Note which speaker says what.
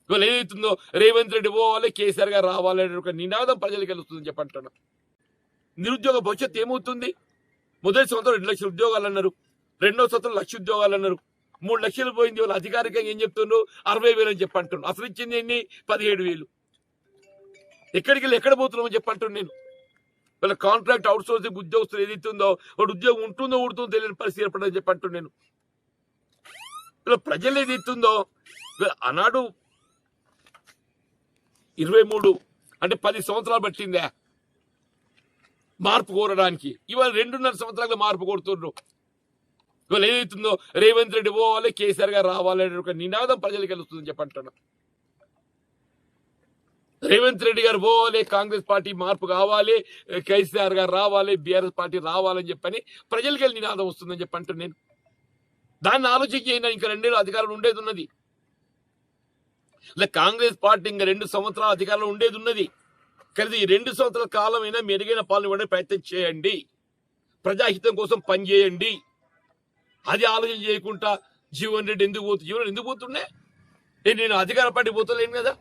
Speaker 1: ఇవాళ ఏదైతుందో రేవంత్ రెడ్డి పోవాలి, కేసీఆర్ గారు రావాలి అనే ఒక నినాదం ప్రజలకు వెళ్తుందని చెప్పంటున్నా. నిరుద్యోగ భవిష్యత్తు ఏమవుతుంది? మొదటి సంవత్సరం 2 లక్షల ఉద్యోగాలు అన్నారు, రెండో సంవత్సరం 1 లక్ష ఉద్యోగాలు అన్నారు, 3 లక్షలు పోయింది. వాళ్ళు అధికారికంగా ఏం చెప్తున్నారు? 60,000 అని చెప్పంటున్నారు. అసలు ఇచ్చింది ఎన్ని? 17,000. ఎక్కడికి వెళ్ళి ఎక్కడ పోతున్నామని చెప్పంటున్నాను నేను. వీళ్ళ కాంట్రాక్ట్ అవుట్ సోర్సింగ్ ఉద్యోగస్తులు ఏదైతుందో వాడు ఉద్యోగం ఉంటుందో ఉడుతుందో తెలియని పరిస్థితి ఏర్పడని చెప్పంటున్నాను నేను. వీళ్ళ ప్రజలు ఏదైతుందో ఆనాడు 23 అంటే 10 సంవత్సరాలు పట్టిందా మార్పు కోరడానికి. ఇవాళ 2.5 సంవత్సరాలుగా మార్పు కోరుతున్నారు. ఇవాళ ఏదైతుందో రేవంత్ రెడ్డి పోవాలి, కేసీఆర్ గారు రావాలి అనే ఒక నినాదం ప్రజలకు వెళ్తుందని చెప్పంటున్నా. రేవంత్ రెడ్డి గారు పోవాలి, కాంగ్రెస్ పార్టీ మార్పు కావాలి, కేసీఆర్ గారు రావాలి, బీఆర్ఎస్ పార్టీ రావాలని చెప్పని ప్రజలకి వెళ్ళి నినాదం వస్తుందని చెప్పంటున్నాను నేను. దాన్ని ఆలోచన చేయండి. ఇంకా 2 ఏళ్ళు అధికారంలో ఉండేది ఉన్నది. ఇలా కాంగ్రెస్ పార్టీ ఇంకా 2 సంవత్సరాల అధికారంలో ఉండేది ఉన్నది. కానీ ఈ 2 సంవత్సరాల కాలమైనా మెరుగైన పాలన ఇవ్వడానికి ప్రయత్నం చేయండి, ప్రజాహితం కోసం పనిచేయండి. అది ఆలోచన చేయకుండా జీవన్ రెడ్డి ఎందుకు పోతుండే? నేను అధికార పార్టీ పోతలేను కదా.